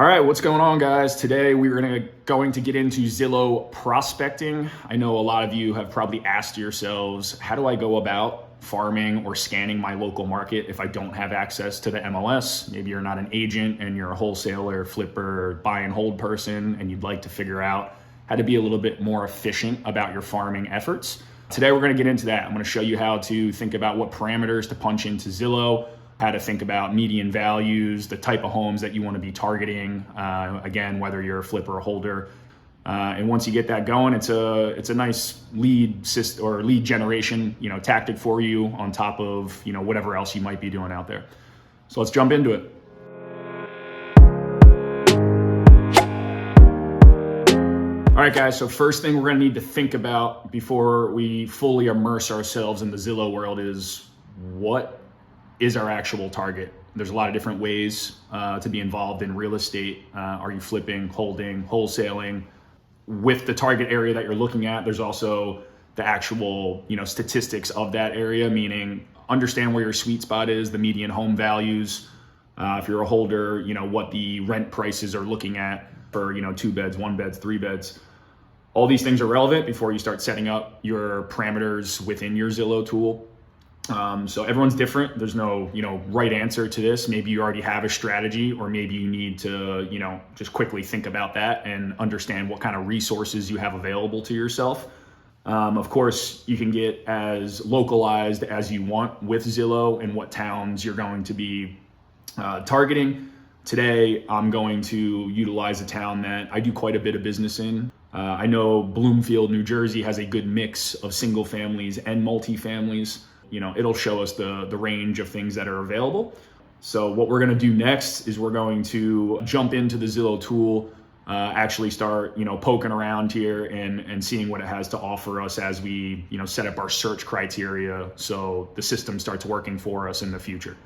All right, what's going on, guys? Today we're going to get into Zillow prospecting. I know a lot of you have probably asked yourselves, how do I go about farming or scanning my local market if I don't have access to the MLS? Maybe you're not an agent and you're a wholesaler, flipper, buy and hold person, and you'd like to figure out how to be a little bit more efficient about your farming efforts. Today we're going to get into that. I'm going to show you how to think about what parameters to punch into Zillow, how to think about median values, the type of homes that you want to be targeting, again, whether you're a flipper or holder. And once you get that going, it's a nice lead generation, tactic for you on top of, whatever else you might be doing out there. So let's jump into it. All right, guys, so first thing we're going to need to think about before we fully immerse ourselves in the Zillow world is what is our actual target. There's a lot of different ways to be involved in real estate. Are you flipping, holding, wholesaling? With the target area that you're looking at, there's also the actual, statistics of that area, meaning understand where your sweet spot is, the median home values. If you're a holder, what the rent prices are looking at for, 2 beds, 1 beds, 3 beds. All these things are relevant before you start setting up your parameters within your Zillow tool. So everyone's different. There's no, right answer to this. Maybe you already have a strategy, or maybe you need to, just quickly think about that and understand what kind of resources you have available to yourself. Of course, you can get as localized as you want with Zillow and what towns you're going to be targeting. Today, I'm going to utilize a town that I do quite a bit of business in. I know Bloomfield, New Jersey has a good mix of single families and multifamilies. It'll show us the range of things that are available. So what we're going to do next is we're going to jump into the Zillow tool, actually start, poking around here and seeing what it has to offer us as we, set up our search criteria so the system starts working for us in the future.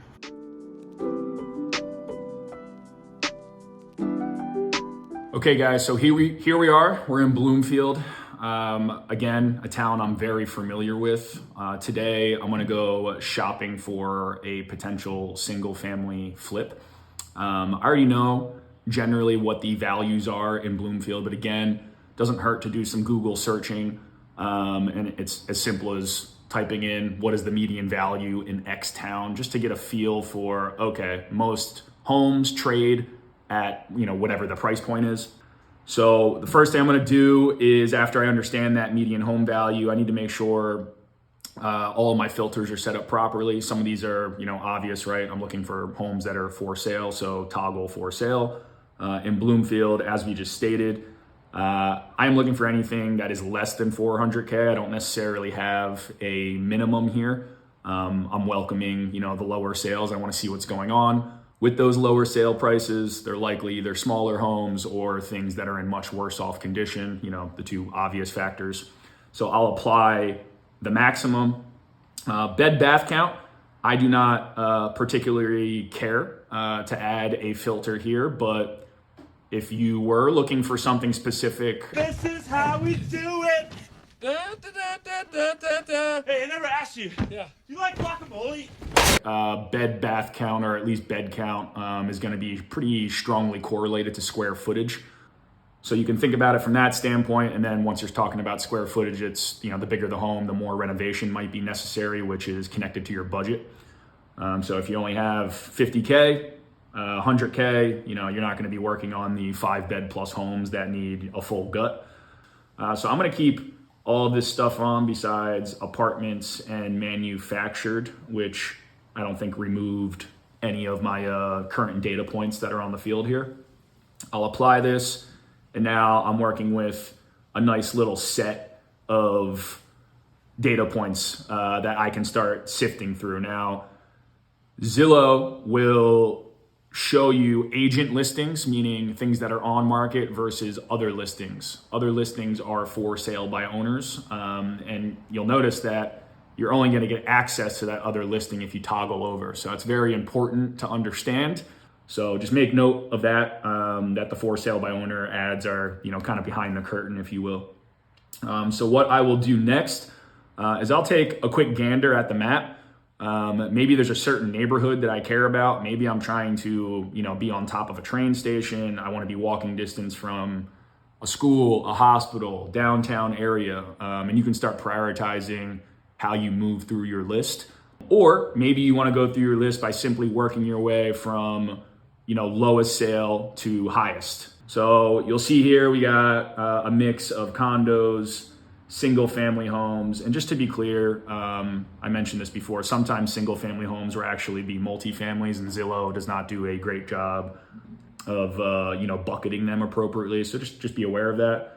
Okay, guys, so here we are. We're in Bloomfield. Again, a town I'm very familiar with. Today, I'm going to go shopping for a potential single family flip. I already know generally what the values are in Bloomfield, but again, doesn't hurt to do some Google searching. And it's as simple as typing in what is the median value in X town, just to get a feel for, okay, most homes trade at, whatever the price point is. So the first thing I'm going to do is, after I understand that median home value, I need to make sure all of my filters are set up properly. Some of these are, obvious, right? I'm looking for homes that are for sale, so toggle for sale. In Bloomfield, as we just stated, I'm looking for anything that is less than 400K. I don't necessarily have a minimum here. I'm welcoming, the lower sales. I want to see what's going on. With those lower sale prices, they're likely either smaller homes or things that are in much worse off condition, the two obvious factors. So I'll apply the maximum. Bed bath count, I do not particularly care to add a filter here, but if you were looking for something specific. This is how we do it! Hey, I never asked you. Yeah. You like guacamole? Bed bath count, or at least bed count, is going to be pretty strongly correlated to square footage. So you can think about it from that standpoint. And then once you're talking about square footage, it's, the bigger the home, the more renovation might be necessary, which is connected to your budget. So if you only have 50K, 100K, you're not going to be working on the 5-bed plus homes that need a full gut. So I'm going to keep all this stuff on besides apartments and manufactured, which I don't think removed any of my current data points that are on the field here. I'll apply this, and now I'm working with a nice little set of data points that I can start sifting through. Now, Zillow will show you agent listings, meaning things that are on market, versus other listings. Other listings are for sale by owners, and you'll notice that you're only going to get access to that other listing if you toggle over. So it's very important to understand. So just make note of that, that the for sale by owner ads are, kind of behind the curtain, if you will. So what I will do next is I'll take a quick gander at the map. Maybe there's a certain neighborhood that I care about. Maybe I'm trying to, be on top of a train station. I want to be walking distance from a school, a hospital, downtown area. And you can start prioritizing how you move through your list. Or maybe you want to go through your list by simply working your way from, lowest sale to highest. So you'll see here we got a mix of condos, single family homes. And just to be clear, I mentioned this before, sometimes single family homes will actually be multifamilies, and Zillow does not do a great job of, bucketing them appropriately. So just be aware of that.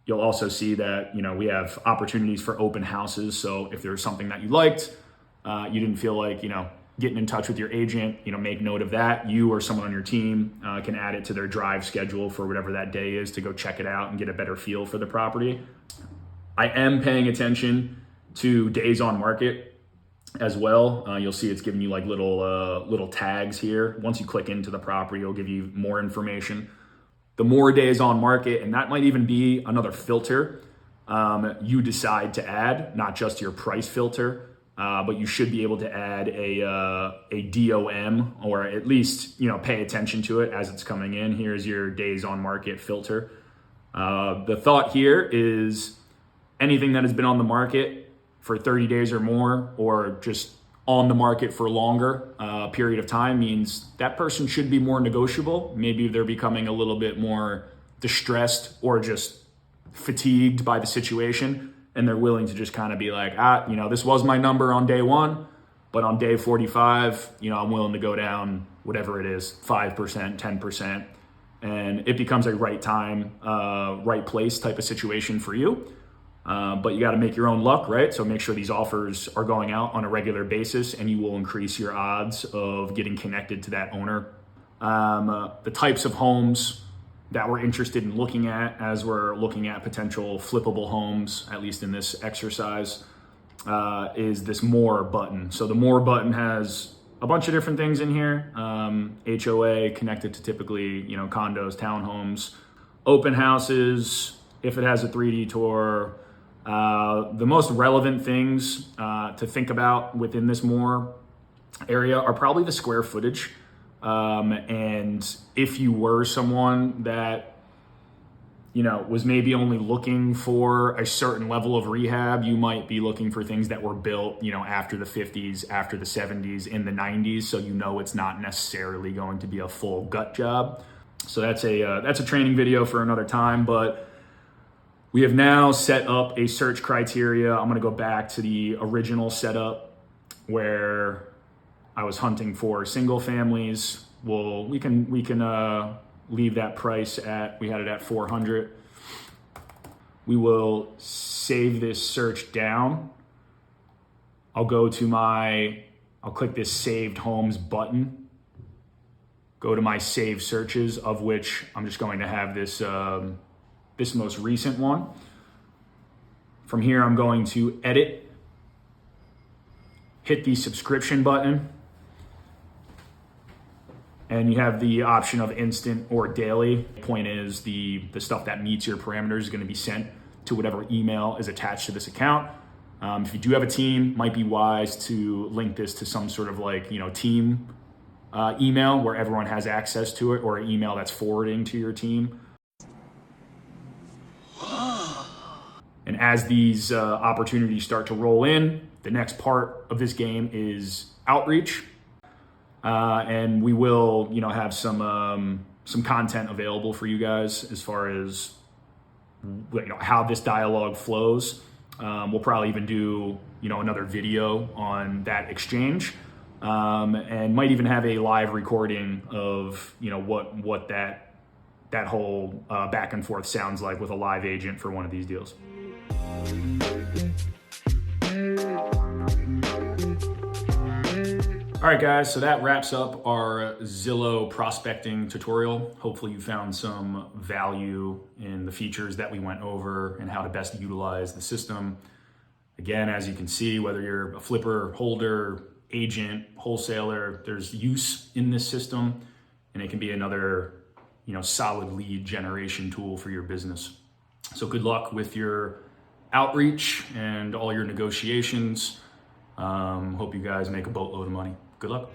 You'll also see that, we have opportunities for open houses. So if there's something that you liked, you didn't feel like, getting in touch with your agent, make note of that. You or someone on your team can add it to their drive schedule for whatever that day is to go check it out and get a better feel for the property. I am paying attention to days on market as well. You'll see it's giving you like little tags here. Once you click into the property, it'll give you more information. The more days on market, and that might even be another filter you decide to add, not just your price filter, but you should be able to add a DOM, or at least pay attention to it as it's coming in. Here's your days on market filter. The thought here is anything that has been on the market for 30 days or more, or just on the market for a longer period of time, means that person should be more negotiable. Maybe they're becoming a little bit more distressed or just fatigued by the situation, and they're willing to just kind of be like, this was my number on day one, but on day 45, I'm willing to go down whatever it is, 5%, 10%, and it becomes a right time, right place type of situation for you. But you got to make your own luck, right? So make sure these offers are going out on a regular basis, and you will increase your odds of getting connected to that owner. The types of homes that we're interested in looking at as we're looking at potential flippable homes, at least in this exercise, is this more button. So the more button has a bunch of different things in here. HOA connected to typically, condos, townhomes, open houses, if it has a 3D tour. The most relevant things to think about within this more area are probably the square footage. And if you were someone that, was maybe only looking for a certain level of rehab, you might be looking for things that were built, after the 50s, after the 70s, in the 90s. So, it's not necessarily going to be a full gut job. So that's a training video for another time, but we have now set up a search criteria. I'm going to go back to the original setup where I was hunting for single families. Well, we can leave that price at, we had it at 400. We will save this search down. I'll click this saved homes button, go to my saved searches, of which I'm just going to have this most recent one. From here, I'm going to edit, hit the subscription button, and you have the option of instant or daily. Point is the stuff that meets your parameters is going to be sent to whatever email is attached to this account. If you do have a team, might be wise to link this to some sort of team email where everyone has access to it, or an email that's forwarding to your team. And as these opportunities start to roll in, the next part of this game is outreach. And we will, have some content available for you guys as far as, how this dialogue flows. We'll probably even do, another video on that exchange, and might even have a live recording of, what that whole back and forth sounds like with a live agent for one of these deals. All right, guys, so that wraps up our Zillow prospecting tutorial. Hopefully you found some value in the features that we went over and how to best utilize the system. Again, as you can see, whether you're a flipper, holder, agent, wholesaler, there's use in this system, and it can be another, solid lead generation tool for your business. So good luck with your outreach and all your negotiations. Hope you guys make a boatload of money. Good luck.